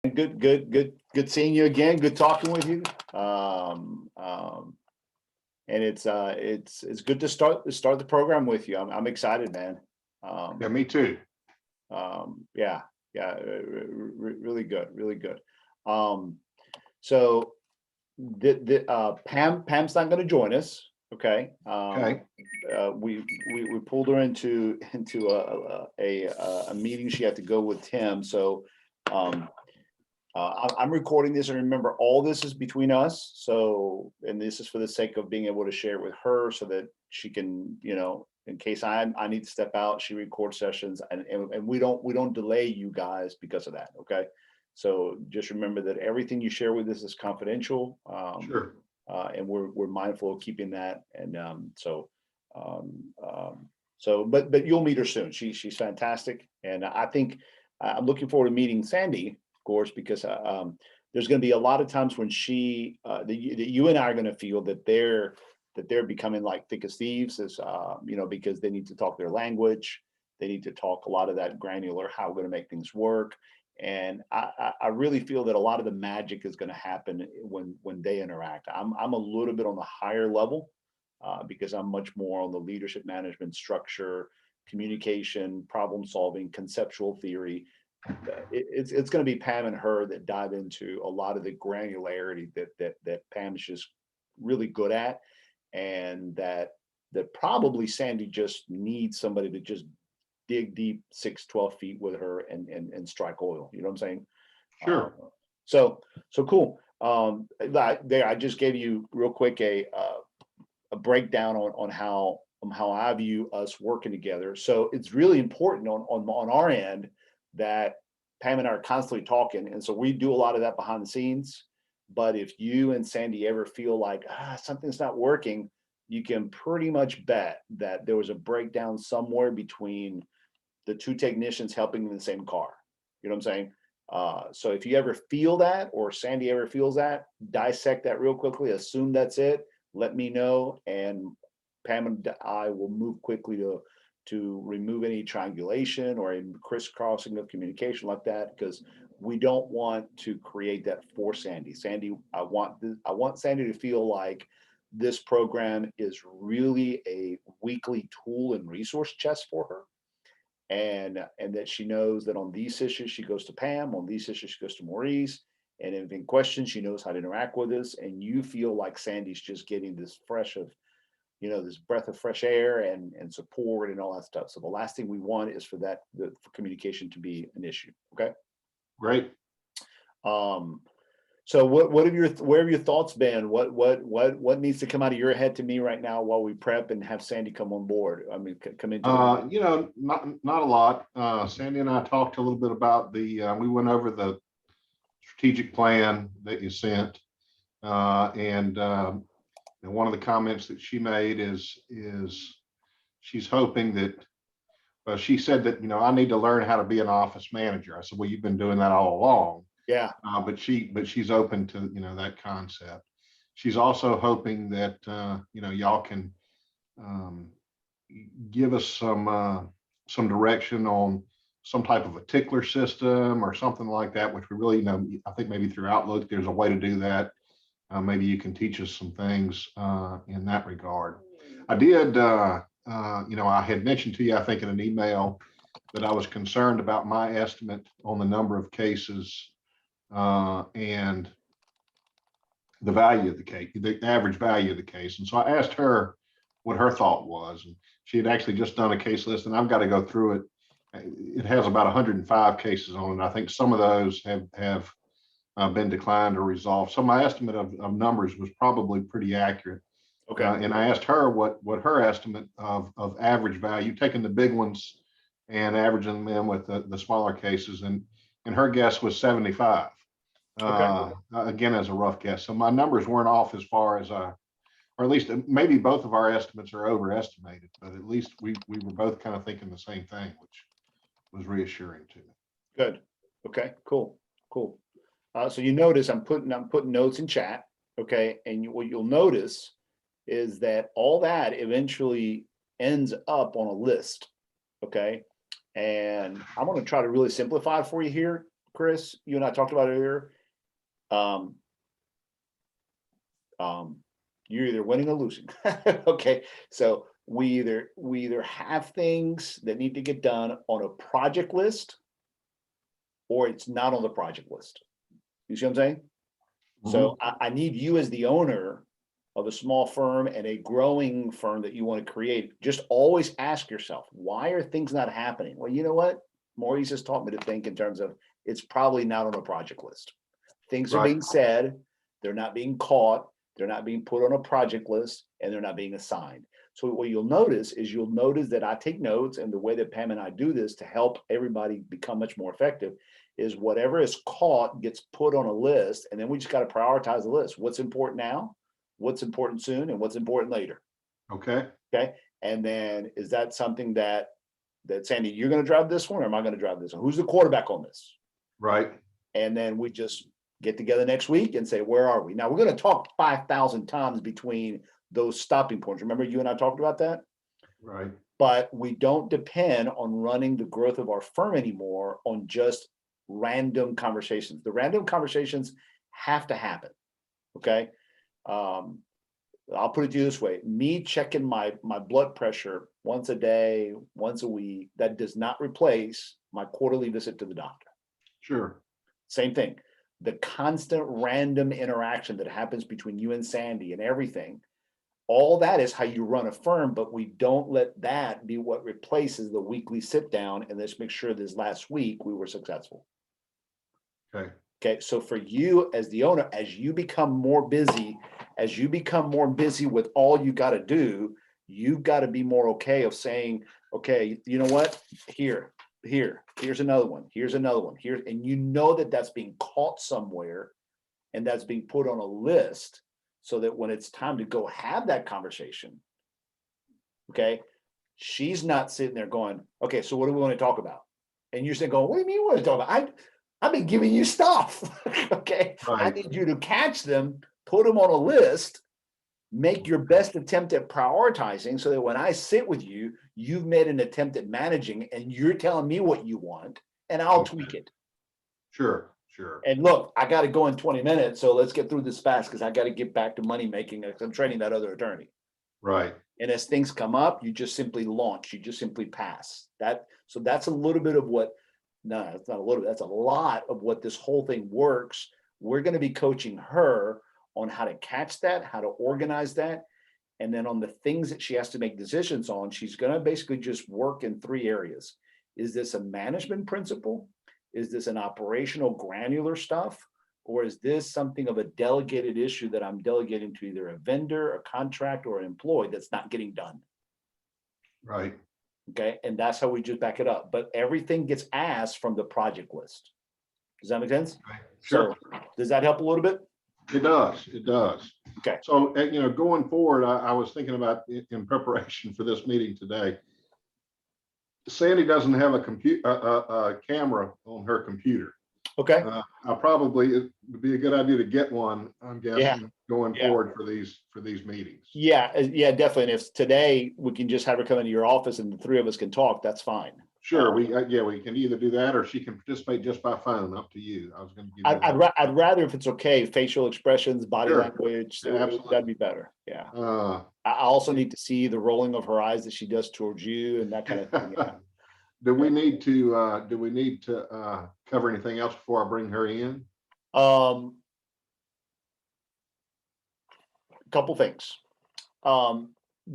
Good seeing you again. Good talking with you. And it's good to start the program with you. I'm excited, man. Yeah, me too. Yeah, really good, really good. So Pam's not going to join us. Okay. Okay. We pulled her into a meeting. She had to go with Tim. So I'm recording this, and remember, all this is between us. So, and this is for the sake of being able to share it with her, so that she can, in case I need to step out, she records sessions, and we don't delay you guys because of that. Okay. So just remember that everything you share with us is confidential. Sure. And we're mindful of keeping that. And but you'll meet her soon. She's fantastic, and I think I'm looking forward to meeting Sandy, of course, because there's going to be a lot of times when that you and I are going to feel that they're becoming like thick as thieves, as because they need to talk their language. They need to talk a lot of that granular, how we're going to make things work. And I really feel that a lot of the magic is going to happen when they interact. I'm a little bit on the higher level because I'm much more on the leadership management, structure, communication, problem solving, conceptual theory. It's going to be Pam and her that dive into a lot of the granularity that Pam is just really good at, and that probably Sandy just needs somebody to just dig deep 12 feet with her and strike oil. You know what I'm saying? Sure. So cool. I just gave you real quick a breakdown on how I view us working together. So it's really important on our end that Pam and I are constantly talking, and so we do a lot of that behind the scenes. But if you and Sandy ever feel like something's not working, you can pretty much bet that there was a breakdown somewhere between the two technicians helping in the same car. You know what I'm saying? So if you ever feel that, or Sandy ever feels that, dissect that real quickly, assume that's it, let me know, and Pam and I will move quickly to remove any triangulation or a crisscrossing of communication like that, because we don't want to create that for Sandy. I want Sandy to feel like this program is really a weekly tool and resource chest for her, and that she knows that on these issues she goes to Pam, on these issues she goes to Maurice, and if in questions she knows how to interact with us, and you feel like Sandy's just getting this this breath of fresh air and support and all that stuff. So the last thing we want is for communication to be an issue. Okay. Great. So where have your thoughts been? What needs to come out of your head to me right now while we prep and have Sandy come on board? I mean, come into not a lot. Sandy and I talked a little bit about we went over the strategic plan that you sent, and one of the comments that she made is she's hoping that, well, she said that, I need to learn how to be an office manager. I said, well, you've been doing that all along. Yeah. But she's open to, that concept. She's also hoping that, y'all can give us some direction on some type of a tickler system or something like that, which we really, I think maybe through Outlook, there's a way to do that. Maybe you can teach us some things in that regard. I did, I had mentioned to you, I think in an email, that I was concerned about my estimate on the number of cases and the value of the case, the average value of the case. And so I asked her what her thought was. And she had actually just done a case list, and I've got to go through it. It has about 105 cases on it. I think some of those have been declined or resolved. So my estimate of numbers was probably pretty accurate. Okay. And I asked her what her estimate of average value, taking the big ones and averaging them with the smaller cases, and her guess was 75. Okay. Again, as a rough guess. So my numbers weren't off as far as or at least maybe both of our estimates are overestimated, but at least we were both kind of thinking the same thing, which was reassuring to me. Good. Okay, cool. So you notice I'm putting notes in chat. Okay. And what you'll notice is that all that eventually ends up on a list. Okay. And I'm going to try to really simplify it for you here, Chris, you and I talked about earlier. You're either winning or losing. Okay, so we either have things that need to get done on a project list, or it's not on the project list. You see what I'm saying? So I need you as the owner of a small firm and a growing firm that you want to create. Just always ask yourself, why are things not happening? Well, you know what? Maurice has taught me to think in terms of it's probably not on a project list. Things are Right. being said, they're not being caught, they're not being put on a project list, and they're not being assigned. So what you'll notice is that I take notes, and the way that Pam and I do this to help everybody become much more effective is whatever is caught gets put on a list, and then we just got to prioritize the list. What's important now, what's important soon, and what's important later. Okay. Okay. And then is that something that Sandy, you're going to drive this one, or am I going to drive this one? Who's the quarterback on this? Right. And then we just get together next week and say, where are we? Now we're going to talk 5,000 times between those stopping points. Remember you and I talked about that? Right. But we don't depend on running the growth of our firm anymore on just random conversations. The random conversations have to happen. Okay. I'll put it to you this way: me checking my blood pressure once a day, once a week, that does not replace my quarterly visit to the doctor. Sure. Same thing. The constant random interaction that happens between you and Sandy and everything, all that is how you run a firm, but we don't let that be what replaces the weekly sit down and let's make sure this last week we were successful. Okay. Okay, so for you as the owner, as you become more busy with all you got to do, you've got to be more okay of saying, okay, you know what? Here's another one. Here's another one. Here, and you know that that's being caught somewhere, and that's being put on a list, so that when it's time to go have that conversation, okay, she's not sitting there going, okay, so what do we want to talk about? And you're saying, going, what do you mean we want to talk about? I've been giving you stuff. Okay. I Right. need you to catch them, put them on a list, make your best attempt at prioritizing so that when I sit with you, you've made an attempt at managing and you're telling me what you want and I'll Okay. tweak it. Sure. Sure. And look, I got to go in 20 minutes. So let's get through this fast because I got to get back to money making. I'm training that other attorney. Right. And as things come up, you just simply launch, you just simply pass that. So that's a little bit of what, no, it's not a little, that's a lot of what this whole thing works. We're going to be coaching her on how to catch that, how to organize that. And then on the things that she has to make decisions on, she's going to basically just work in 3 areas. Is this a management principle? Is this an operational granular stuff? Or is this something of a delegated issue that I'm delegating to either a vendor, a contract, or an employee that's not getting done? Right. Okay, and that's how we just back it up. But everything gets asked from the project list. Does that make sense? Okay. Sure. So does that help a little bit? It does. It does. Okay. So, going forward, I was thinking about in preparation for this meeting today. Sandy doesn't have a camera on her computer. Okay. It would be a good idea to get one, I'm guessing, going Yeah. forward for these meetings. Yeah, definitely. And if today we can just have her come into your office and the 3 of us can talk, that's fine. Sure, we can either do that or she can participate just by phone. Up to you. I was going to give you I'd rather, if it's okay, facial expressions, body Sure. language, Absolutely. that'd be better. Yeah. Uh, I also need to see the rolling of her eyes that she does towards you and that kind of thing. Yeah. do we need to cover anything else before I bring her in? Couple things.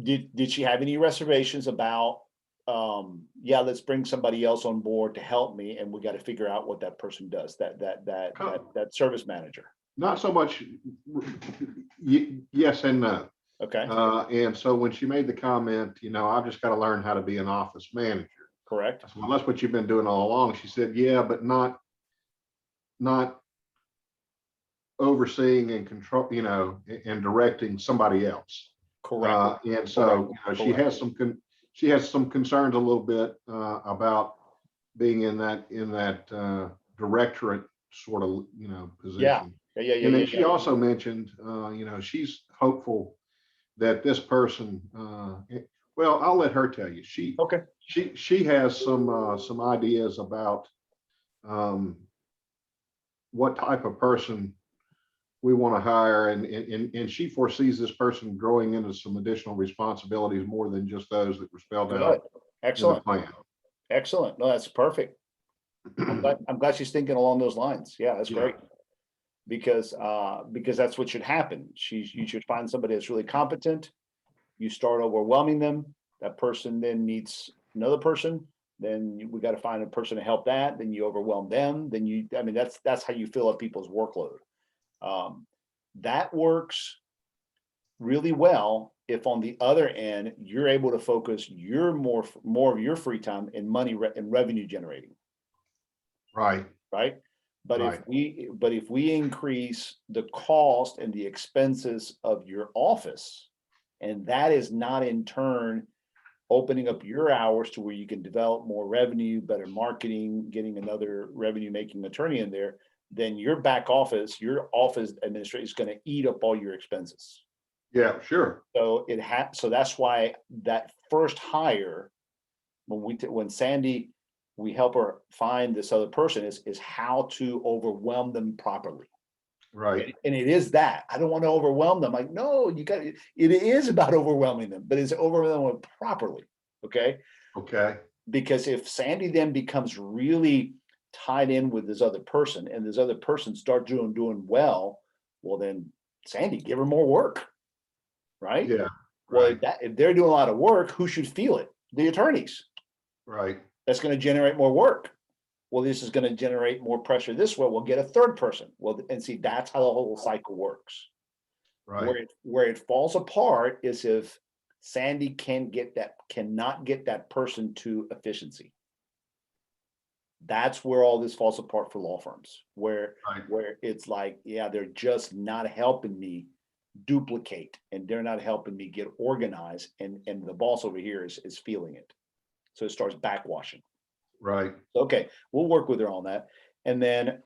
Did she have any reservations about let's bring somebody else on board to help me, and we got to figure out what that person does, that service manager? Not so much yes and no. Okay. And so when she made the comment, I've just got to learn how to be an office manager. Correct. Well, that's what you've been doing all along. She said, yeah, but not overseeing and control, and directing somebody else. Correct. And so she has some concerns a little bit about being in that directorate sort of position. Yeah. And then she also mentioned she's hopeful that this person well, I'll let her tell you. She has some ideas about what type of person we want to hire, and she foresees this person growing into some additional responsibilities more than just those that were spelled Good. out in the Excellent. plan. Excellent. No, that's perfect. I'm glad she's thinking along those lines. Yeah, that's Yeah. great. Because that's what should happen. You should find somebody that's really competent. You start overwhelming them. That person then needs another person. Then we got to find a person to help that. Then you overwhelm them. Then I mean, that's how you fill up people's workload. That works really well if on the other end you're able to focus your more of your free time in money and revenue generating. Right. Right. But Right. if we increase the cost and the expenses of your office, and that is not in turn opening up your hours to where you can develop more revenue, better marketing, getting another revenue making attorney in there, then your back office, your office administrator is going to eat up all your expenses. Yeah, sure. So so that's why that first hire, when Sandy, we help her find this other person, is how to overwhelm them properly. Right. And it is that. I don't want to overwhelm them. Like, no, it is about overwhelming them, but it's overwhelming them properly. Okay. Okay. Because if Sandy then becomes really tied in with this other person and this other person starts doing well, well, then Sandy, give her more work. Right. Yeah. Well, Right. if they're doing a lot of work, who should feel it? The attorneys. Right. That's going to generate more work. Well, this is going to generate more pressure this way. We'll get a third person. Well, and see, that's how the whole cycle works. Right. Where it falls apart is if Sandy cannot get that person to efficiency. That's where all this falls apart for law firms, where it's like, yeah, they're just not helping me duplicate, and they're not helping me get organized, and the boss over here is feeling it. So it starts backwashing. Right. Okay, we'll work with her on that. And then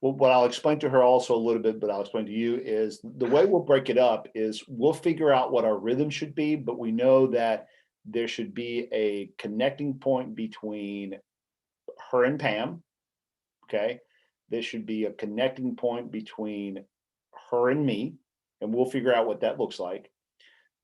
what I'll explain to her also a little bit, but I'll explain to you is the way we'll break it up is we'll figure out what our rhythm should be, but we know that there should be a connecting point between her and Pam. Okay, there should be a connecting point between her and me, and we'll figure out what that looks like.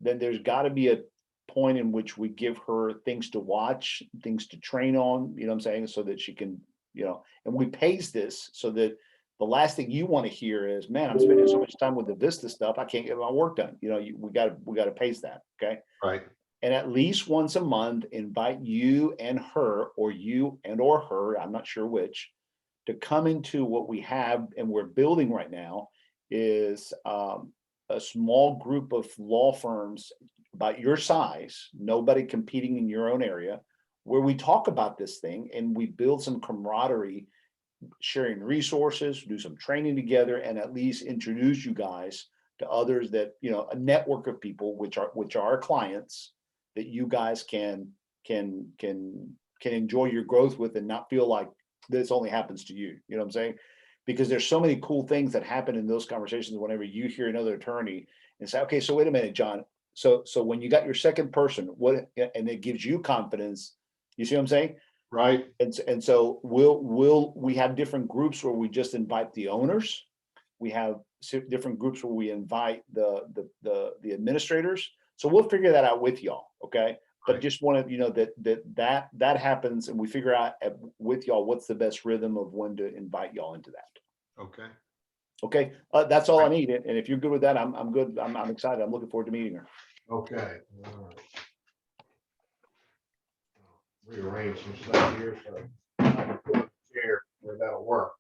Then there's got to be a point in which we give her things to watch, things to train on, you know what I'm saying, so that she can, and we pace this so that the last thing you want to hear is, man, I'm spending so much time with the Vista stuff, I can't get my work done. We got to pace that. Okay. Right. And at least once a month, invite you and her, or you and or her, I'm not sure which, to come into what we have and we're building right now is a small group of law firms about your size, nobody competing in your own area, where we talk about this thing and we build some camaraderie, sharing resources, do some training together, and at least introduce you guys to others that, a network of people, which are our clients, that you guys can enjoy your growth with and not feel like this only happens to you. You know what I'm saying? Because there's so many cool things that happen in those conversations whenever you hear another attorney and say, okay, so wait a minute, John. So when you got your second person, and it gives you confidence, you see what I'm saying? Right. And so we have different groups where we just invite the owners. We have different groups where we invite the administrators. So we'll figure that out with y'all. Okay. But just wanted, that happens, and we figure out with y'all what's the best rhythm of when to invite y'all into that. Okay. Okay, that's all I need. And if you're good with that, I'm good. I'm excited. I'm looking forward to meeting her. Okay. All right. Rearrange some stuff here so I can put a chair where that'll work.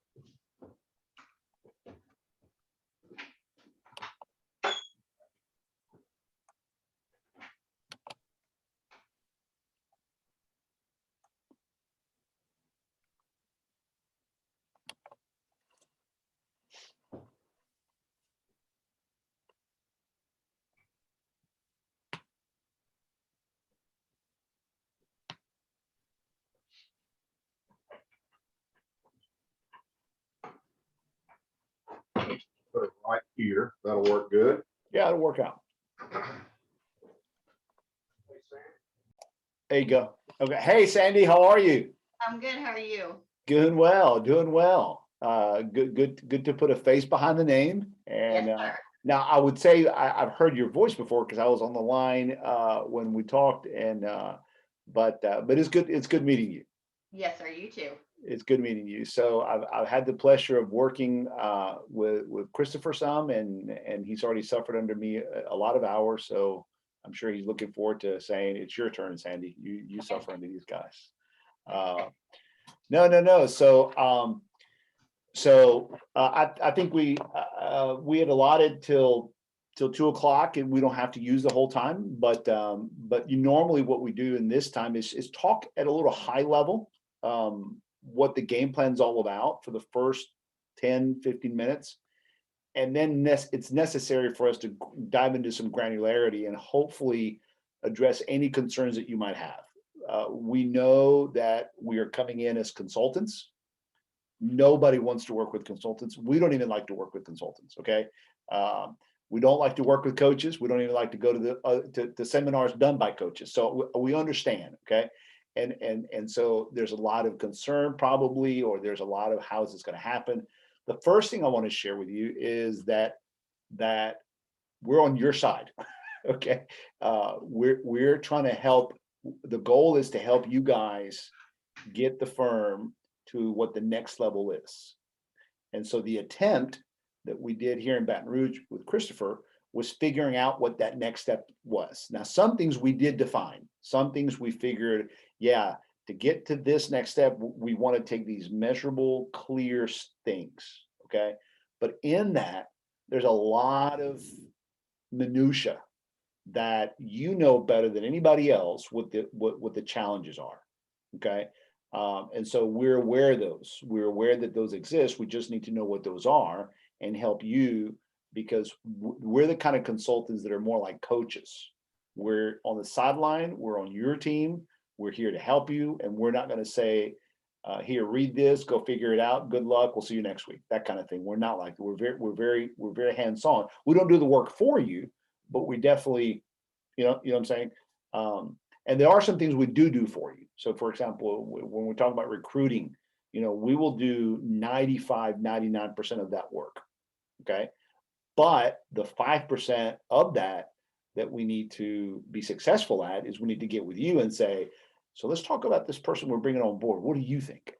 Put it right here. That'll work good. Yeah, it'll work out. There you go. Okay. Hey, Sandy, how are you? I'm good. How are you? Doing well. Doing well. Good to put a face behind the name. And Yes, sir. now I would say I've heard your voice before because I was on the line when we talked. And but it's good. It's good meeting you. Yes, sir. You too. It's good meeting you. So I've had the pleasure of working with Christopher some, and he's already suffered under me a lot of hours. So I'm sure he's looking forward to saying it's your turn, Sandy. You suffer under these guys. No. I think we had allotted till 2 o'clock, and we don't have to use the whole time. But you normally what we do in this time is talk at a little high level. What the game plan's all about for the first 10, 15 minutes. And then it's necessary for us to dive into some granularity and hopefully address any concerns that you might have. We know that we are coming in as consultants. Nobody wants to work with consultants. We don't even like to work with consultants, okay? We don't like to work with coaches. We don't even like to go to the seminars done by coaches. So we understand, okay? And so there's a lot of concern probably, or there's a lot of how is this going to happen. The first thing I want to share with you is that we're on your side. Okay. We're trying to help. The goal is to help you guys get the firm to what the next level is. And so the attempt that we did here in Baton Rouge with Christopher was figuring out what that next step was. Now, some things we did define, some things we figured, yeah, to get to this next step, we want to take these measurable, clear things, okay? But in that, there's a lot of minutia that you know better than anybody else what the challenges are, okay? And so we're aware of those. We're aware that those exist. We just need to know what those are and help you, because we're the kind of consultants that are more like coaches. We're on the sideline. We're on your team. We're here to help you, and we're not going to say, "Here, read this. Go figure it out. Good luck. We'll see you next week." That kind of thing. We're not like that. We're very hands-on. We don't do the work for you, but we definitely, you know what I'm saying. And there are some things we do for you. So, for example, when we're talking about recruiting, we will do 95, 99% of that work. Okay. But the 5% of that we need to be successful at is we need to get with you and say, so let's talk about this person we're bringing on board. What do you think?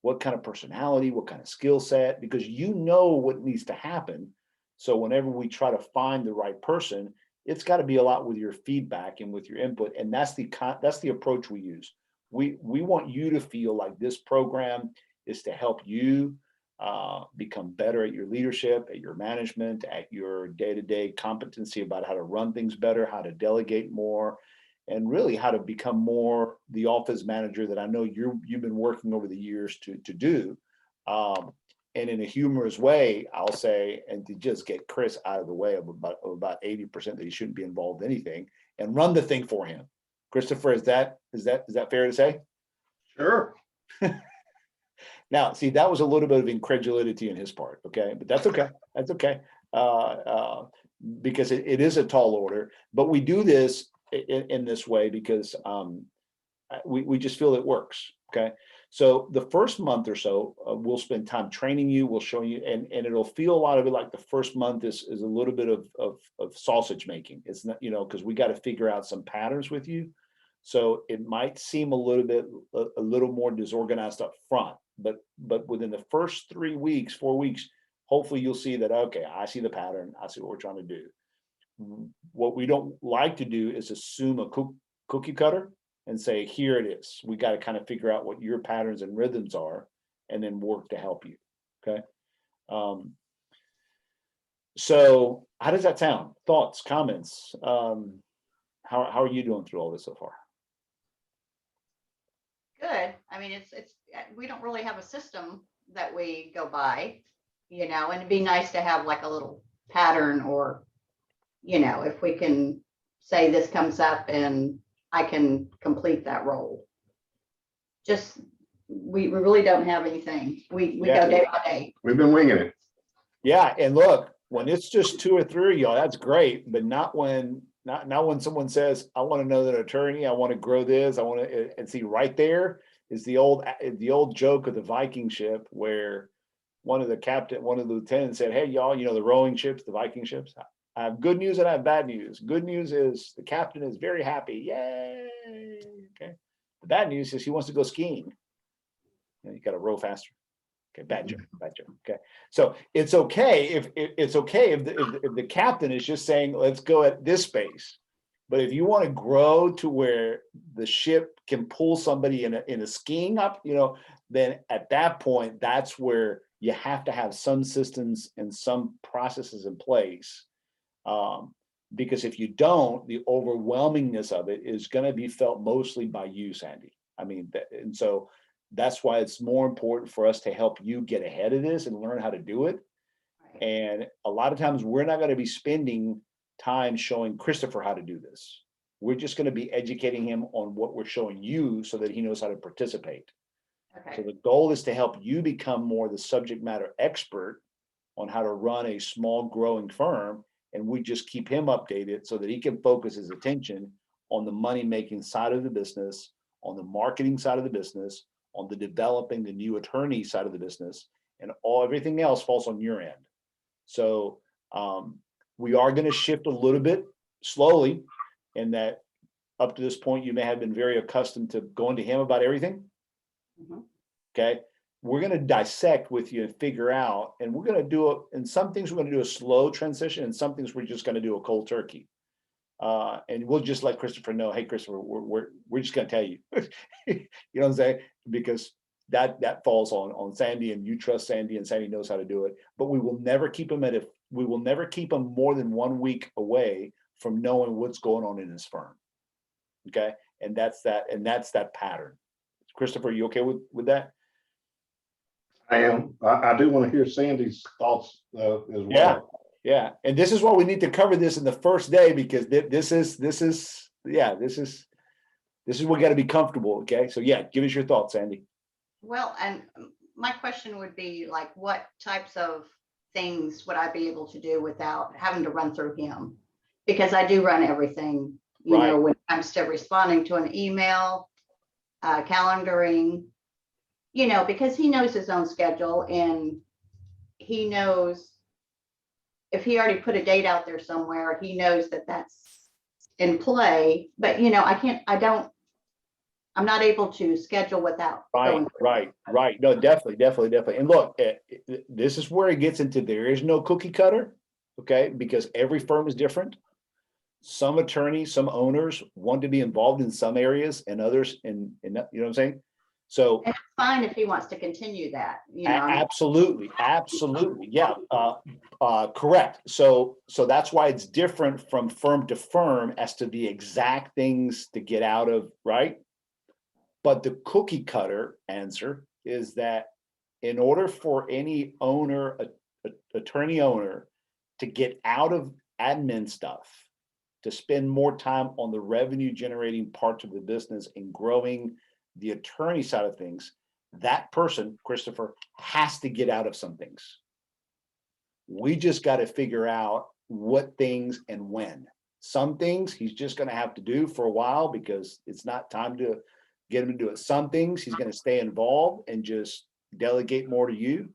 What kind of personality, what kind of skill set, because you know what needs to happen. So whenever we try to find the right person, it's got to be a lot with your feedback and with your input. And that's the approach we use. We want you to feel like this program is to help you become better at your leadership, at your management, at your day-to-day competency about how to run things better, how to delegate more, and really how to become more the office manager that I know you've been working over the years to do. And in a humorous way, I'll say, and to just get Chris out of the way of about 80% that he shouldn't be involved in anything, and run the thing for him. Christopher, is that fair to say? Sure. Now, see, that was a little bit of incredulity in his part, okay? But that's okay. That's okay. Because it is a tall order, but we do this in this way because we just feel it works, okay? So the first month or so, we'll spend time training you, we'll show you, and it'll feel a lot of it like the first month is a little bit of sausage making. It's not, because we got to figure out some patterns with you. So it might seem a little more disorganized up front, but within the first 3 weeks, 4 weeks, hopefully you'll see that, okay, I see the pattern, I see what we're trying to do. What we don't like to do is assume a cookie cutter and say, here it is. We got to kind of figure out what your patterns and rhythms are and then work to help you. Okay. So how does that sound? Thoughts, comments? How are you doing through all this so far? Good. I mean, it's we don't really have a system that we go by, and it'd be nice to have like a little pattern, or, if we can say this comes up and I can complete that role. Just, we really don't have anything. We go day by day. We've been winging it. Yeah. And look, when it's just 2 or 3 of y'all, that's great, but not when someone says, I want to know that attorney, I want to grow this, I want to, and see right there, is the old joke of the Viking ship where one of the lieutenants said, "Hey, y'all, the rowing ships, the Viking ships. I have good news and I have bad news. Good news is the captain is very happy. Yay! Okay. The bad news is he wants to go skiing. You got to row faster. Okay, bad joke. Okay, so it's okay if the captain is just saying, let's go at this space. But if you want to grow to where the ship can pull somebody in a skiing up, then at that point, that's where you have to have some systems and some processes in place. Because if you don't, the overwhelmingness of it is going to be felt mostly by you, Sandy. I mean, and so that's why it's more important for us to help you get ahead of this and learn how to do it. Right. And a lot of times we're not going to be spending time showing Christopher how to do this. We're just going to be educating him on what we're showing you so that he knows how to participate. Okay. So the goal is to help you become more the subject matter expert on how to run a small growing firm. And we just keep him updated so that he can focus his attention on the money making side of the business, on the marketing side of the business, on the developing the new attorney side of the business, and everything else falls on your end. So we are going to shift a little bit slowly in that up to this point, you may have been very accustomed to going to him about everything. Mhm. Okay. We're going to dissect with you and figure out, and we're going to do it. And some things we're going to do a slow transition, and some things we're just going to do a cold turkey. And we'll just let Christopher know, hey, Christopher, we're just going to tell you, you know what I'm saying? Because that falls on Sandy, and you trust Sandy, and Sandy knows how to do it. But we will never keep him more than 1 week away from knowing what's going on in his firm. Okay, and that's that pattern. Christopher, you okay with that? I am. I do want to hear Sandy's thoughts as well. Yeah. And this is why we need to cover this in the first day, because this is we got to be comfortable. Okay. So yeah, give us your thoughts, Sandy. Well, and my question would be like, what types of things would I be able to do without having to run through him? Because I do run everything, Right. when it comes to responding to an email, calendaring, because he knows his own schedule, and he knows if he already put a date out there somewhere, he knows that that's in play. But I'm not able to schedule without going. Right. No, definitely. And look, this is where it gets into, there is no cookie cutter, okay? Because every firm is different. Some attorneys, some owners want to be involved in some areas, and others in you know what I'm saying? So And it's fine if he wants to continue that, absolutely, yeah, correct. So that's why it's different from firm to firm as to the exact things to get out of, right? But the cookie cutter answer is that in order for any owner, attorney owner, to get out of admin stuff, to spend more time on the revenue generating parts of the business and growing the attorney side of things, that person, Christopher, has to get out of some things. We just got to figure out what things and when. Some things he's just going to have to do for a while because it's not time to get him to do it. Some things he's going to stay involved and just delegate more to you.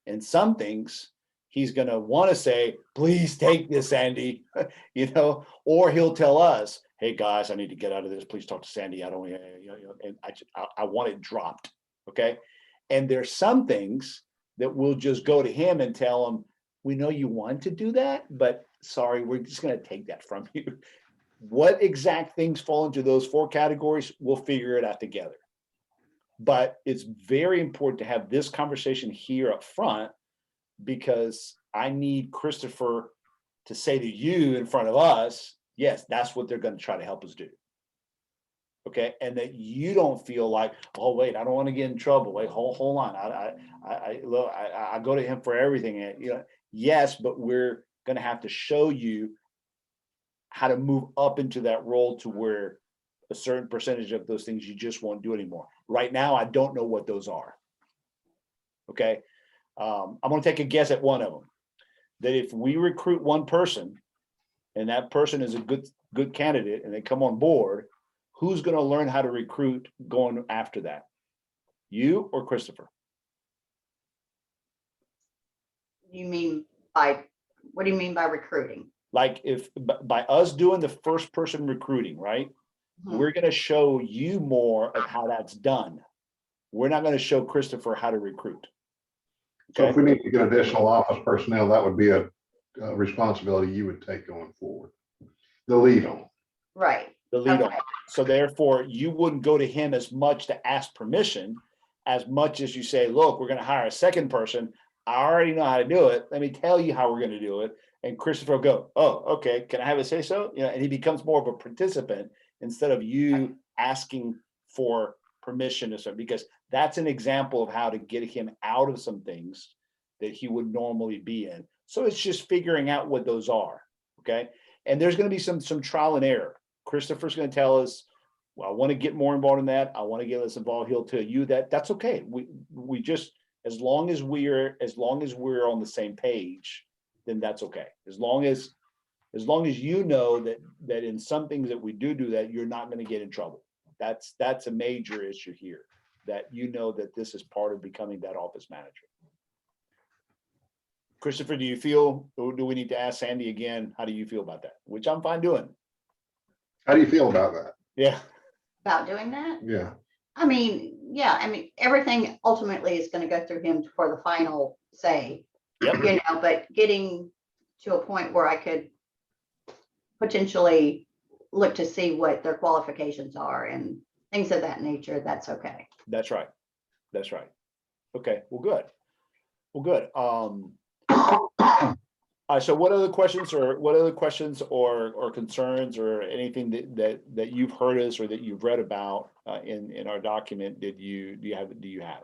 And some things he's going to want to say, please take this, Sandy, or he'll tell us, hey guys, I need to get out of this. Please talk to Sandy. I don't, and I want it dropped. Okay. And there's some things that we'll just go to him and tell him, we know you want to do that, but sorry, we're just going to take that from you. What exact things fall into those 4 categories, we'll figure it out together. But it's very important to have this conversation here up front, because I need Christopher to say to you in front of us, yes, that's what they're going to try to help us do. Okay. And that you don't feel like, oh, wait, I don't want to get in trouble. Wait, hold on. I go to him for everything. Yes, but we're going to have to show you how to move up into that role to where a certain percentage of those things you just won't do anymore. Right now, I don't know what those are. Okay. I'm going to take a guess at one of them. That if we recruit one person and that person is a good candidate and they come on board, who's going to learn how to recruit going after that? You or Christopher? You mean by, what do you mean by recruiting? Like if by us doing the first person recruiting, right? Mhm. We're gonna show you more of how that's done. We're not gonna show Christopher how to recruit. So if Okay, we need to get additional office personnel, that would be a responsibility you would take going forward. The lead on. Right. the lead on. Okay. it. So therefore, you wouldn't go to him as much to ask permission, as much as you say, look, we're gonna hire a second person. I already know how to do it. Let me tell you how we're gonna do it. And Christopher will go, oh, okay, can I have a say so? You know, and he becomes more of a participant instead of you asking for permission or something, because that's an example of how to get him out of some things that he would normally be in. So it's just figuring out what those are, okay? And there's gonna be some trial and error. Christopher's gonna tell us, well, I want to get more involved in that. I want to get us involved. He'll tell you that that's okay. We just, as long as we're on the same page, then that's okay. As long as you know that in some things that we do that, you're not going to get in trouble. That's a major issue here, that you know that this is part of becoming that office manager. Christopher, do you feel, or do we need to ask Sandy again? How do you feel about that? Which I'm fine doing. How do you feel about that? Yeah. About doing that? Yeah. I mean, yeah, I mean, everything ultimately is going to go through him for the final say, Yep. you know, but getting to a point where I could potentially look to see what their qualifications are and things of that nature, that's okay. That's right. That's right. Okay. Well, good. Well, good. So what other questions or concerns or anything that you've heard us or that you've read about in our document do you have?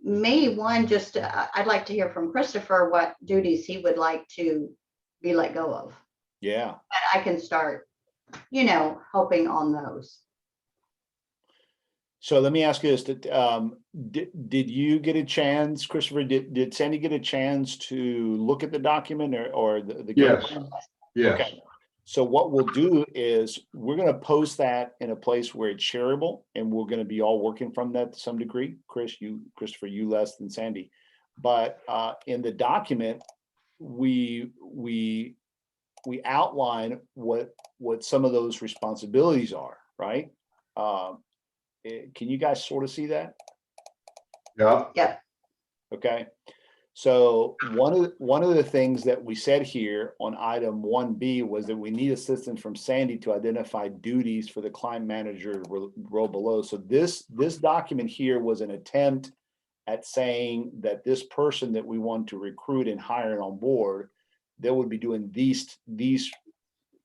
Me, one, just I'd like to hear from Christopher what duties he would like to be let go of. Yeah. And I can start, you know, helping on those. So let me ask you this: did you get a chance, Christopher? Did Sandy get a chance to look at the document or the game Yes. plan? Yes. Okay. So what we'll do is we're going to post that in a place where it's shareable, and we're going to be all working from that to some degree. Christopher, you less than Sandy, but in the document, we outline what some of those responsibilities are, right? Can you guys sort of see that? Yeah. Yep. Okay. So one of the things that we said here on item 1B was that we need assistance from Sandy to identify duties for the client manager role below. So this document here was an attempt at saying that this person that we want to recruit and hire on board, they would be doing these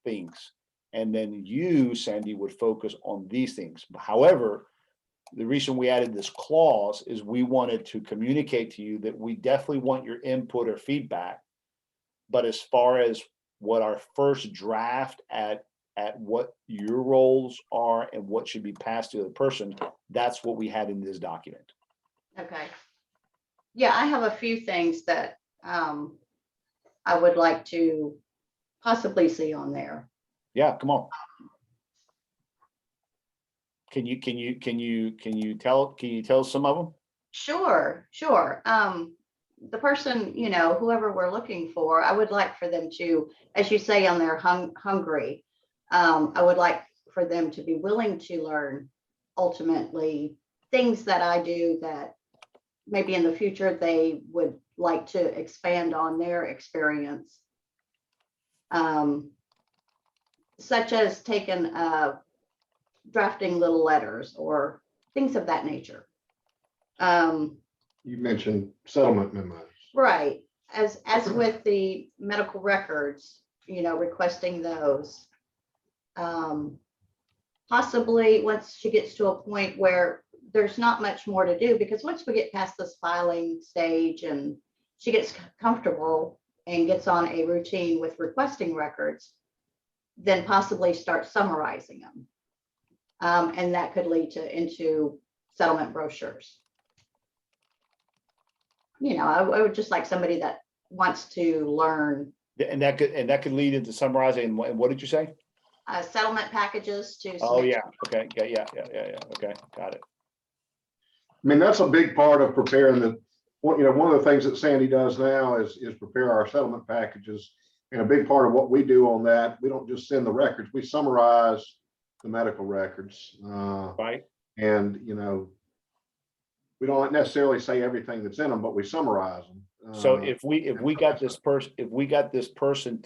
things. And then you, Sandy, would focus on these things. However, the reason we added this clause is we wanted to communicate to you that we definitely want your input or feedback. But as far as what our first draft at what your roles are and what should be passed to the person, that's what we had in this document. Okay. Yeah, I have a few things that I would like to possibly see on there. Yeah, come on. Can you tell some of them? Sure. The person, you know, whoever we're looking for, I would like for them to, as you say on their hungry, I would like for them to be willing to learn ultimately things that I do that maybe in the future they would like to expand on their experience. Such as drafting little letters or things of that nature. You mentioned settlement memos. Right. As with the medical records, you know, requesting those. Possibly once she gets to a point where there's not much more to do, because once we get past this filing stage and she gets comfortable and gets on a routine with requesting records, then possibly start summarizing them. And that could lead into settlement brochures. You know, I would just like somebody that wants to learn. And that could lead into summarizing. And what did you say? settlement packages to. Oh, submit. yeah, okay, yeah, okay, got it. I mean, that's a big part of preparing one of the things that Sandy does now is prepare our settlement packages. And a big part of what we do on that, we don't just send the records, we summarize the medical records. Right, And, we don't necessarily say everything that's in them, but we summarize them. so if we got this person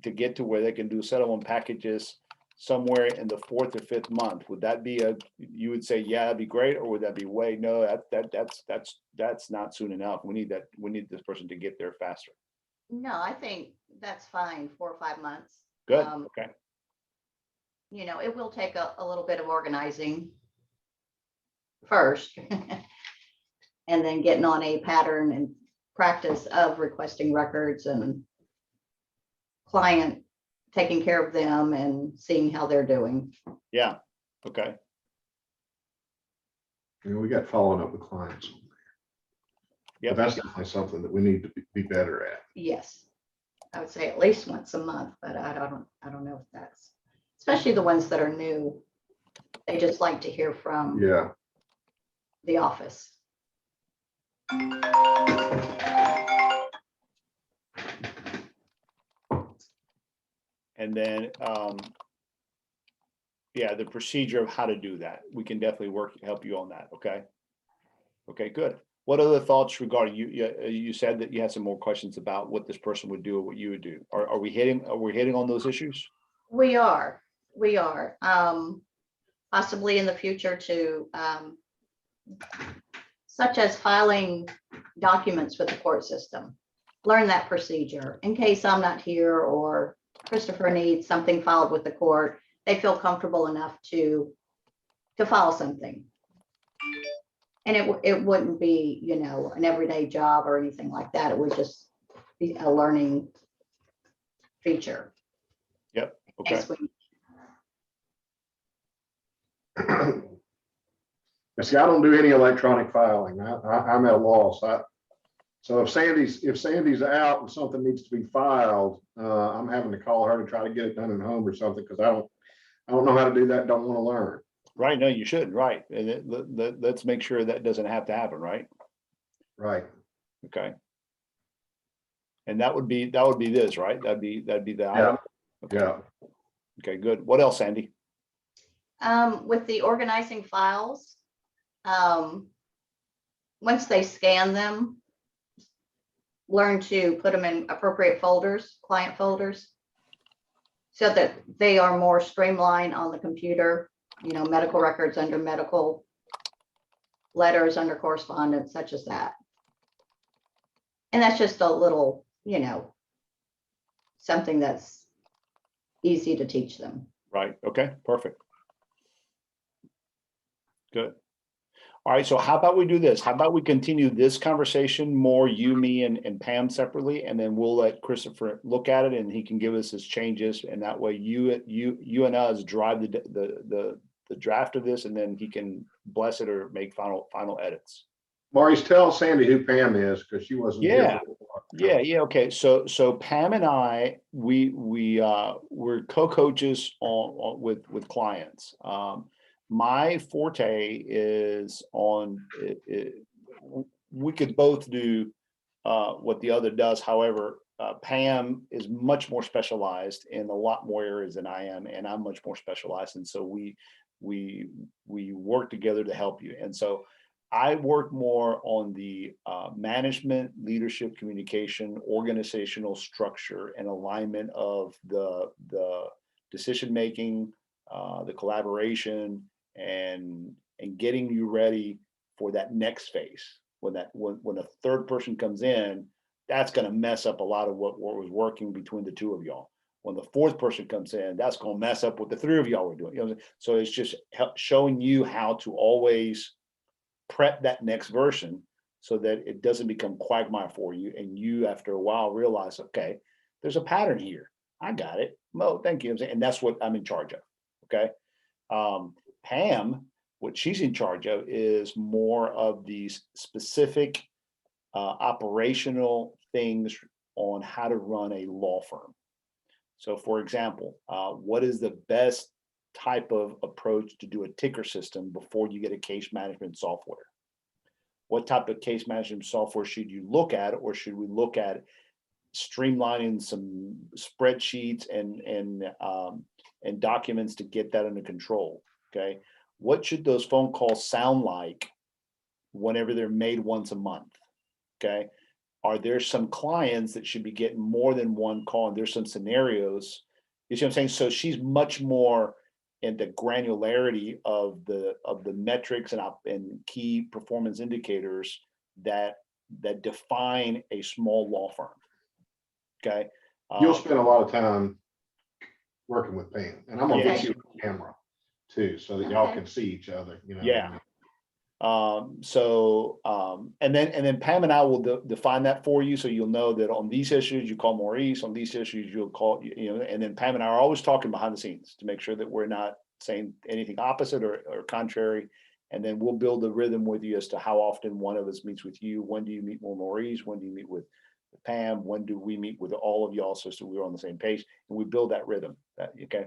to get to where they can do settlement packages somewhere in the 4th or 5th month, would that be you would say, yeah, that'd be great, or would that be way, no, that's not soon enough, we need this person to get there faster? No, I think that's fine, 4 or 5 months. Good, okay, It will take a little bit of organizing first. And then getting on a pattern and practice of requesting records and client taking care of them and seeing how they're doing. yeah, okay, We got following up with clients. yeah, But that's definitely something that we need to be better at. Yes, I would say at least once a month, but I don't know if that's, especially the ones that are new. They just like to hear from the office. and then yeah, the procedure of how to do that, we can definitely help you on that, okay? Okay, good. What other thoughts regarding you said that you had some more questions about what this person would do or what you would do. Are we hitting on those issues? We are possibly in the future to such as filing documents with the court system. Learn that procedure in case I'm not here or Christopher needs something filed with the court. They feel comfortable enough to file something. And it wouldn't be, an everyday job or anything like that. It would just be a learning feature. Yep, okay. See, I don't do any electronic filing. I'm at a loss. So if Sandy's out and something needs to be filed, I'm having to call her to try to get it done at home or something, because I don't know how to do that. Don't want to learn. Right, no, you should, right, and let's make sure that doesn't have to happen, right? Right. Okay. And that would be this, right? That'd be the item. Okay. Yeah. Okay, good. What else, Sandy? With the organizing files, once they scan them, learn to put them in appropriate folders, client folders, so that they are more streamlined on the computer. Medical records under medical, letters under correspondence, such as that. And that's just a little, something that's easy to teach them. Right, okay, perfect. Good. All right, so how about we do this? How about we continue this conversation more, you, me, and Pam separately, and then we'll let Christopher look at it and he can give us his changes, and that way you and us drive the draft of this, and then he can bless it or make final edits. Maurice, tell Sandy who Pam is, because she wasn't here before. Yeah, okay. So Pam and I, we're co-coaches with clients. My forte is on we could both do what the other does. However, Pam is much more specialized in a lot more areas than I am, and I'm much more specialized, and so we work together to help you. And so I work more on the management, leadership, communication, organizational structure, and alignment of the decision making, the collaboration, and getting you ready for that next phase. When a third person comes in, that's going to mess up a lot of what was working between the two of y'all. When the fourth person comes in, that's going to mess up what the three of y'all were doing. So it's just showing you how to always prep that next version so that it doesn't become quagmire for you, and you after a while realize, okay, there's a pattern here. I got it. Mo, thank you. And that's what I'm in charge of. Okay. Pam, what she's in charge of is more of these specific operational things on how to run a law firm. So for example, what is the best type of approach to do a ticker system before you get a case management software? What type of case management software should you look at, or should we look at streamlining some spreadsheets and documents to get that under control? Okay, what should those phone calls sound like whenever they're made once a month? Okay, are there some clients that should be getting more than one call? And there's some scenarios, you see what I'm saying? So she's much more in the granularity of the metrics and key performance indicators that define a small law firm. Okay. You'll spend a lot of time working with Pam, and I'm gonna Yeah. get you on camera too, so that y'all Okay. can see each other, you know. Yeah. And then Pam and I will define that for you. So you'll know that on these issues, you call Maurice, on these issues, you'll call, and then Pam and I are always talking behind the scenes to make sure that we're not saying anything opposite or contrary. And then we'll build a rhythm with you as to how often one of us meets with you. When do you meet with Maurice? When do you meet with Pam? When do we meet with all of y'all? So we're on the same page, and we build that rhythm. Okay.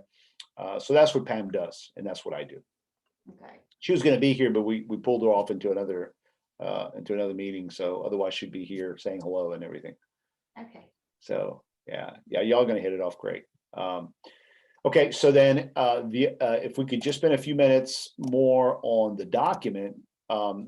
So that's what Pam does, and that's what I do. Okay. She was going to be here, but we pulled her off into another meeting. So otherwise she'd be here saying hello and everything. Okay. So yeah, y'all going to hit it off great. Okay, so then if we could just spend a few minutes more on the document.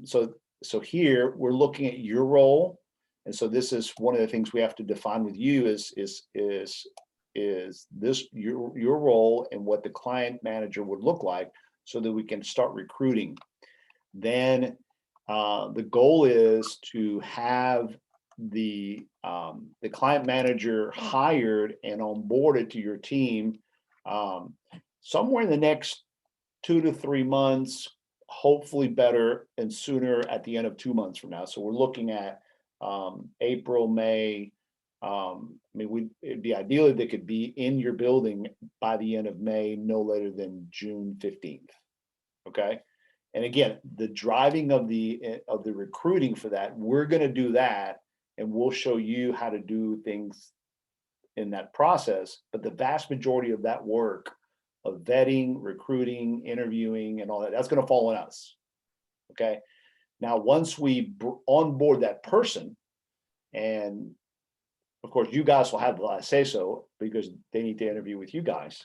So here we're looking at your role, and so this is one of the things we have to define with you is this your role and what the client manager would look like, so that we can start recruiting. Then the goal is to have the client manager hired and onboarded to your team somewhere in the next 2 to 3 months, hopefully better and sooner at the end of 2 months from now. So we're looking at April, May. It'd be ideally they could be in your building by the end of May, no later than June 15th. Okay. And again, the driving of the recruiting for that, we're going to do that, and we'll show you how to do things in that process. But the vast majority of that work of vetting, recruiting, interviewing, and all that, that's going to fall on us. Okay. Now, once we onboard that person, and of course, you guys will have the last say so because they need to interview with you guys.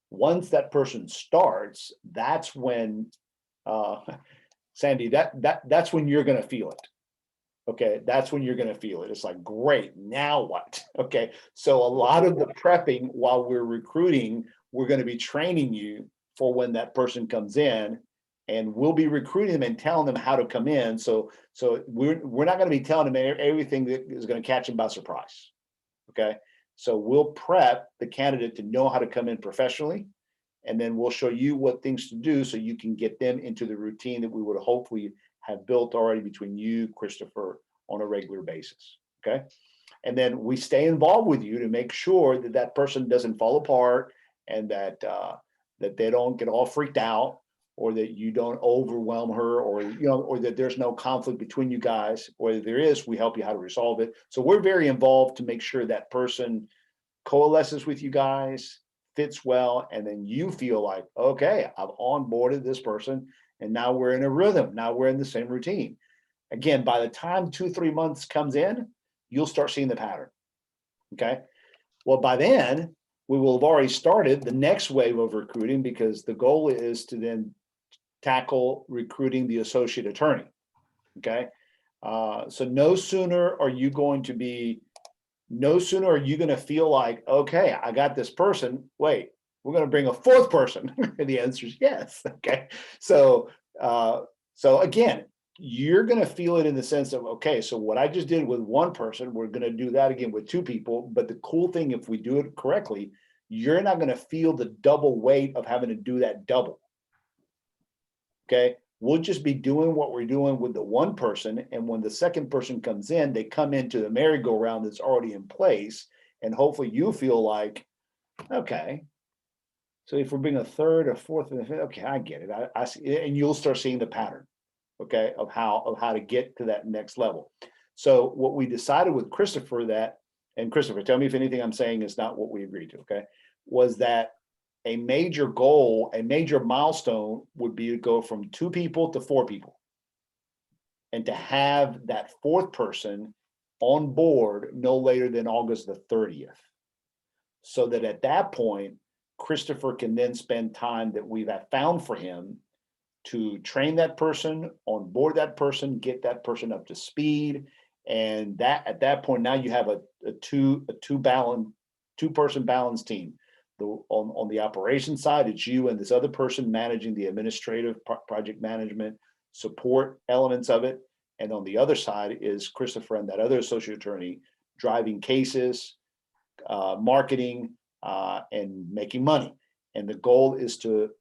Once that person starts, that's when, Sandy, that's when you're going to feel it. Okay, that's when you're going to feel it. It's like, great, now what? Okay, so a lot of the prepping while we're recruiting, we're going to be training you for when that person comes in, and we'll be recruiting them and telling them how to come in. So we're not going to be telling them everything that is going to catch them by surprise. Okay, so we'll prep the candidate to know how to come in professionally, and then we'll show you what things to do so you can get them into the routine that we would hopefully have built already between you, Christopher, on a regular basis. Okay, and then we stay involved with you to make sure that that person doesn't fall apart, and that they don't get all freaked out, or that you don't overwhelm her, or or that there's no conflict between you guys, or if there is, we help you how to resolve it. So we're very involved to make sure that person coalesces with you guys, fits well, and then you feel like, okay, I've onboarded this person, and now we're in a rhythm. Now we're in the same routine. Again, by the time 2-3 months comes in, you'll start seeing the pattern. Okay. Well, by then we will have already started the next wave of recruiting, because the goal is to then tackle recruiting the associate attorney. Okay. So no sooner are you going to feel like, okay, I got this person. Wait, we're going to bring a fourth person. And the answer is yes. Okay. So again, you're going to feel it in the sense of, okay, so what I just did with one person, we're going to do that again with 2 people. But the cool thing, if we do it correctly, you're not going to feel the double weight of having to do that double. Okay. We'll just be doing what we're doing with the one person. And when the second person comes in, they come into the merry-go-round that's already in place. And hopefully you feel like, okay, so if we're being a third or fourth and a fifth, okay, I get it. I see, and you'll start seeing the pattern, okay, of how to get to that next level. So what we decided with Christopher, that and Christopher, tell me if anything I'm saying is not what we agreed to, okay? Was that a major goal, a major milestone would be to go from 2 people to 4 people. And to have that 4th person on board no later than August the 30th. So that at that point, Christopher can then spend time that we've found for him to train that person, onboard that person, get that person up to speed. And that at that point, now you have a two-person balanced team. On the operation side, it's you and this other person managing the administrative project management support elements of it. And on the other side is Christopher and that other associate attorney driving cases, marketing, and making money. And the goal is to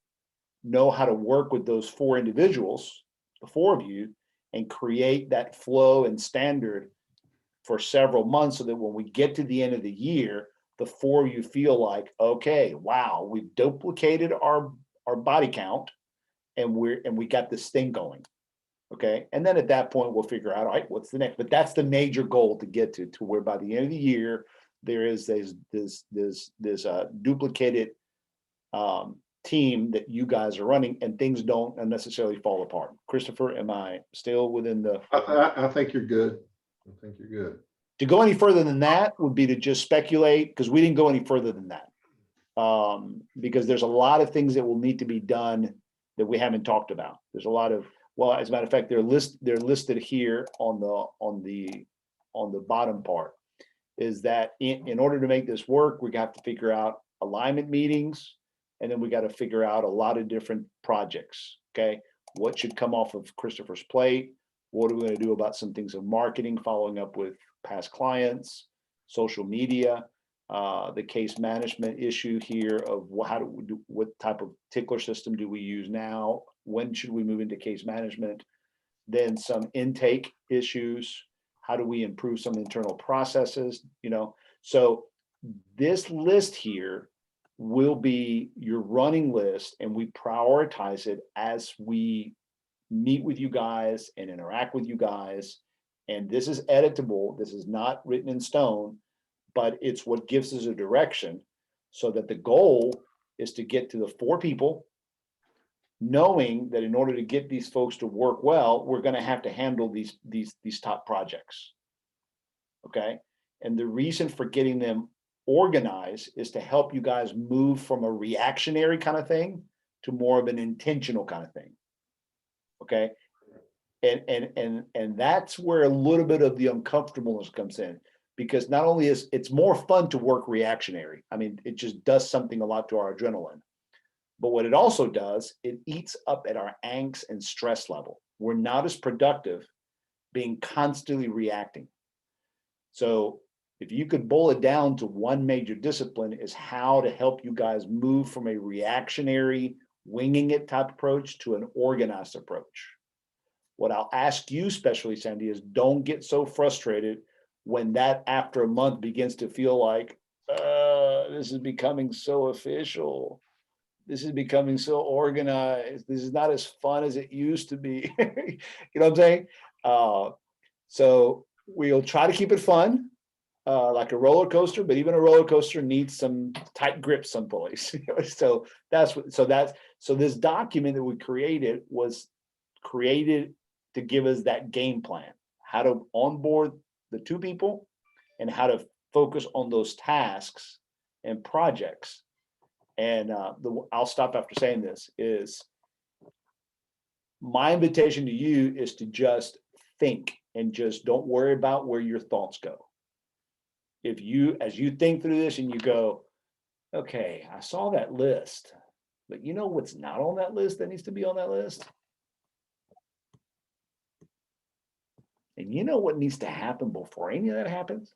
know how to work with those 4 individuals, the 4 of you, and create that flow and standard for several months so that when we get to the end of the year, the 4 of you feel like, okay, wow, we've duplicated our body count and we got this thing going. Okay. And then at that point, we'll figure out, all right, what's the next? But that's the major goal to get to where by the end of the year, there is this duplicated team that you guys are running and things don't necessarily fall apart. Christopher, am I still within the? I think you're good. I think you're good. To go any further than that would be to just speculate, because we didn't go any further than that. Because there's a lot of things that will need to be done that we haven't talked about. There's a lot of, well, as a matter of fact, they're listed here on the bottom part. Is that in order to make this work, we got to figure out alignment meetings, and then we got to figure out a lot of different projects. Okay, what should come off of Christopher's plate? What are we going to do about some things of marketing, following up with past clients, social media, the case management issue here of how do we do, what type of tickler system do we use now? When should we move into case management? Then some intake issues. How do we improve some internal processes? You know, so this list here will be your running list, and we prioritize it as we meet with you guys and interact with you guys. And this is editable. This is not written in stone, but it's what gives us a direction so that the goal is to get to the 4 people, knowing that in order to get these folks to work well, we're going to have to handle these top projects. Okay. And the reason for getting them organized is to help you guys move from a reactionary kind of thing to more of an intentional kind of thing. Okay. And that's where a little bit of the uncomfortableness comes in, because not only is it's more fun to work reactionary. I mean, it just does something a lot to our adrenaline. But what it also does, it eats up at our angst and stress level. We're not as productive being constantly reacting. So if you could boil it down to one major discipline, is how to help you guys move from a reactionary, winging it type approach to an organized approach. What I'll ask you, especially Sandy, is don't get so frustrated when that after a month begins to feel like, this is becoming so official. This is becoming so organized. This is not as fun as it used to be. You know what I'm saying? So we'll try to keep it fun, like a roller coaster, but even a roller coaster needs some tight grip someplace. So this document that we created was created to give us that game plan, how to onboard the 2 people and how to focus on those tasks and projects. And I'll stop after saying this is my invitation to you is to just think and just don't worry about where your thoughts go. If you, as you think through this and you go, okay, I saw that list, but you know what's not on that list that needs to be on that list? And you know what needs to happen before any of that happens?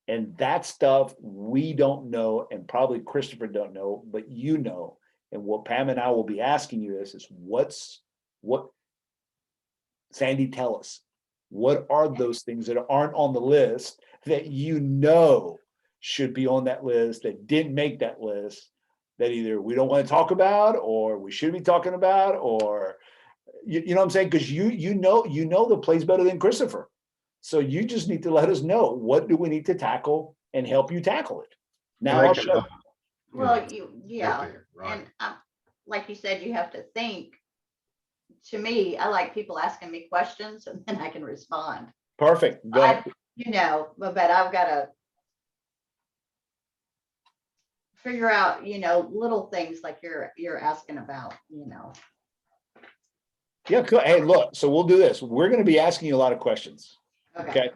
And that stuff we don't know, and probably Christopher don't know, but you know. And what Pam and I will be asking you is what Sandy, tell us, what are those things that aren't on the list that you know should be on that list that didn't make that list, that either we don't want to talk about or we should be talking about, or you know what I'm saying? Because you know the place better than Christopher. So you just need to let us know, what do we need to tackle and help you tackle it. Now And I'll they can, show. Well, get yeah, there, right? and like you said, you have to think. To me, I like people asking me questions and then I can respond. Perfect. Go ahead. But I've got to figure out, little things like you're asking about. Yeah, cool. Hey, look, so we'll do this. We're going to be asking you a lot of questions. Okay.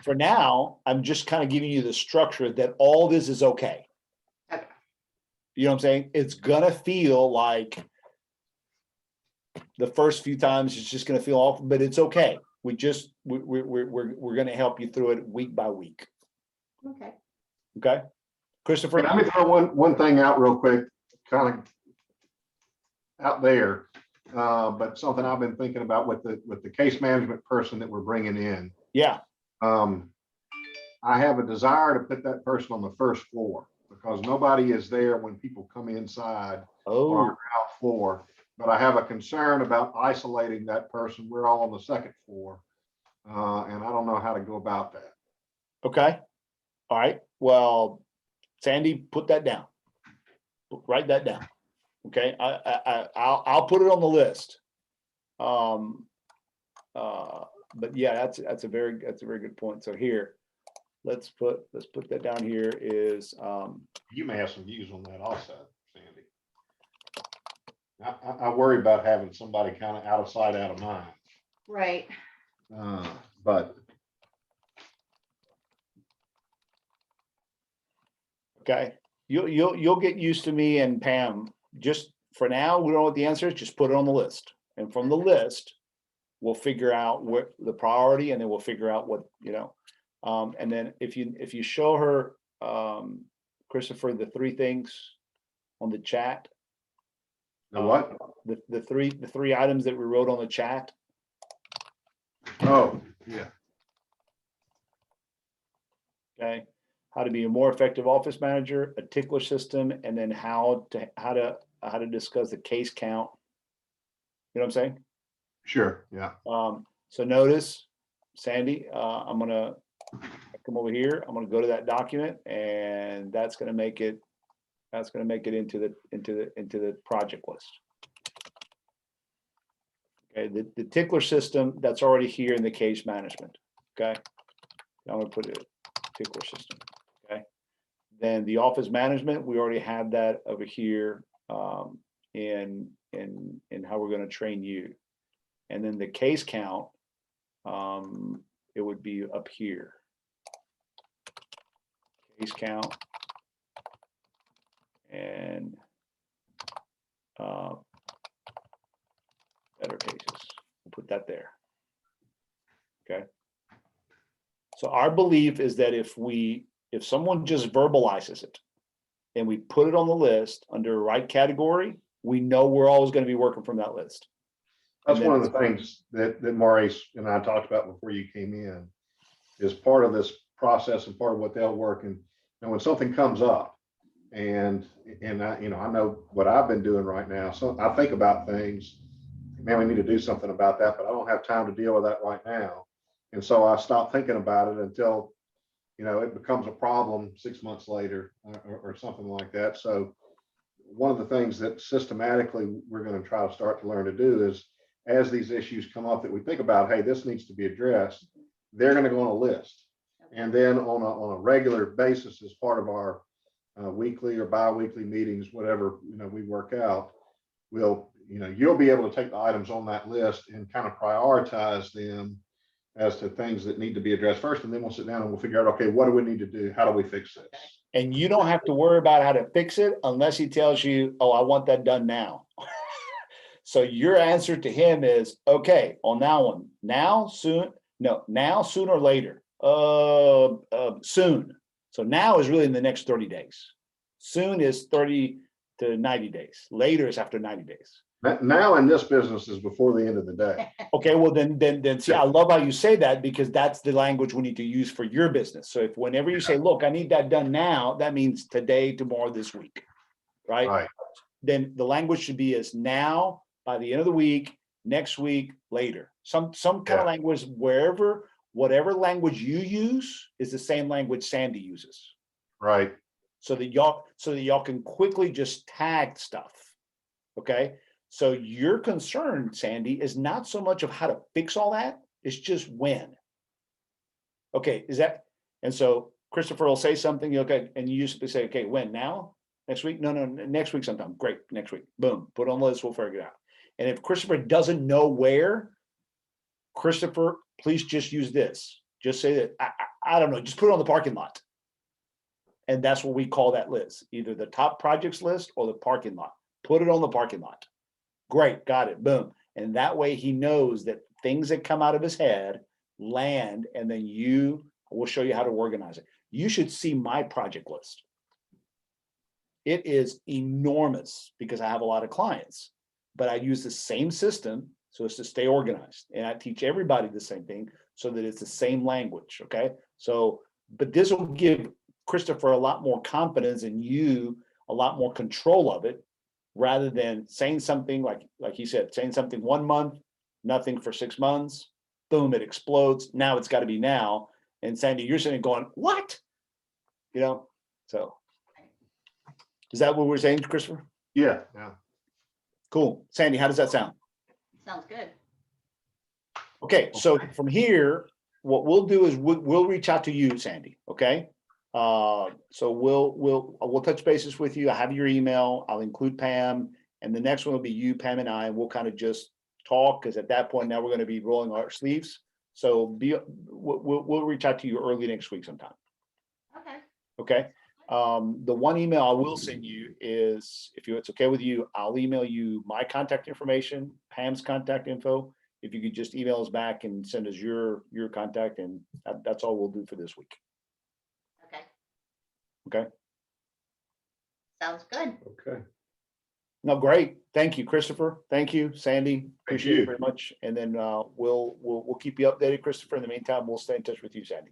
For now, I'm just kind of giving you the structure that all this is okay. Okay. You know what I'm saying? It's going to feel like the first few times it's just going to feel off, but it's okay. We're going to help you through it week by week. Okay. Okay. Christopher? Let me throw one thing out real quick, kind of out there, but something I've been thinking about with the case management person that we're bringing in. Yeah. I have a desire to put that person on the first floor because nobody is there when people come inside on our ground floor. But I have a concern about isolating that person. We're all on the second floor, and I don't know how to go about that. Okay. All right. Well, Sandy, put that down. Write that down. Okay. I'll put it on the list. But yeah, that's a very good point. So here, let's put that down here is You may have some views on that also, Sandy. I worry about having somebody kind of out of sight, out of mind. Right. But okay. You'll get used to me and Pam. Just for now, we don't know what the answer is. Just put it on the list, and from the list, we'll figure out what the priority, and then we'll figure out what and then if you show her Christopher the three things on the chat. the what? The three items that we wrote on the chat. Oh, yeah. Okay. How to be a more effective office manager, a tickler system, and then how to discuss the case count. You know what I'm saying? Sure. Yeah. So notice, Sandy, I'm gonna come over here. I'm gonna go to that document, and that's gonna make it into the project list. Okay, the tickler system, that's already here in the case management. Okay, I'm gonna put it tickler system. Okay, then the office management, we already have that over here in how we're going to train you, and then the case count, it would be up here. Case count and better cases. We'll put that there. Okay. So our belief is that if someone just verbalizes it and we put it on the list under the right category, we know we're always going to be working from that list. That's one of the things that Maurice and I talked about before you came in, is part of this process and part of what they'll work. And when something comes up, and I know what I've been doing right now. So I think about things, man, we need to do something about that, but I don't have time to deal with that right now. And so I stopped thinking about it until, it becomes a problem 6 months later or something like that. So one of the things that systematically we're going to try to start to learn to do is, as these issues come up that we think about, hey, this needs to be addressed, they're going to go on a list. And then on a regular basis, as part of our weekly or bi-weekly meetings, whatever, we work out, you'll be able to take the items on that list and kind of prioritize them as to things that need to be addressed first. And then we'll sit down and we'll figure out, okay, what do we need to do? How do we fix this? And you don't have to worry about how to fix it unless he tells you, oh, I want that done now. So your answer to him is, okay, on that one, now, soon, no, now, soon or later, soon. So now is really in the next 30 days. Soon is 30 to 90 days. Later is after 90 days. Now in this business is before the end of the day. Okay, well then see, I love how you say that, because that's the language we need to use for your business. So if whenever you say, look, I need that done now, that means today, tomorrow, this week, right? Right. Then the language should be as now, by the end of the week, next week, later. Some kind of language wherever whatever language you use is the same language Sandy uses. Right. So that y'all can quickly just tag stuff. Okay. So your concern, Sandy, is not so much of how to fix all that, it's just when. Okay, is that, and so Christopher will say something, okay, and you usually say, okay, when, now? Next week? No, next week sometime. Great, next week. Boom, put it on the list, we'll figure it out. And if Christopher doesn't know where, Christopher, please just use this. Just say that, I don't know, just put it on the parking lot. And that's what we call that list, either the top projects list or the parking lot. Put it on the parking lot. Great, got it, boom. And that way he knows that things that come out of his head land, and then we'll show you how to organize it. You should see my project list. It is enormous because I have a lot of clients, but I use the same system so as to stay organized. And I teach everybody the same thing so that it's the same language, okay? So, but this will give Christopher a lot more confidence and you a lot more control of it, rather than saying something like he said, saying something 1 month, nothing for 6 months, boom, it explodes. Now it's got to be now. And Sandy, you're sitting going, what? You know, so is that what we're saying, Christopher? Yeah. Cool. Sandy, how does that sound? Sounds good. Okay, so from here, what we'll do is we'll reach out to you, Sandy, okay? So we'll touch bases with you. I have your email. I'll include Pam, and the next one will be you, Pam, and I, and we'll kind of just talk, because at that point now we're going to be rolling our sleeves. So we'll reach out to you early next week sometime. Okay. Okay. The one email I will send you is, if it's okay with you, I'll email you my contact information, Pam's contact info. If you could just email us back and send us your contact, and that's all we'll do for this week. Okay. Okay. Sounds good. Okay. No, great. Thank you, Christopher. Thank you, Sandy. Appreciate you. it very much. And then we'll keep you updated, Christopher. In the meantime, we'll stay in touch with you, Sandy.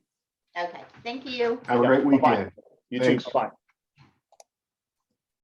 Okay. Thank you. Have a great Bye-bye. weekend. You Thanks. too. Bye-bye.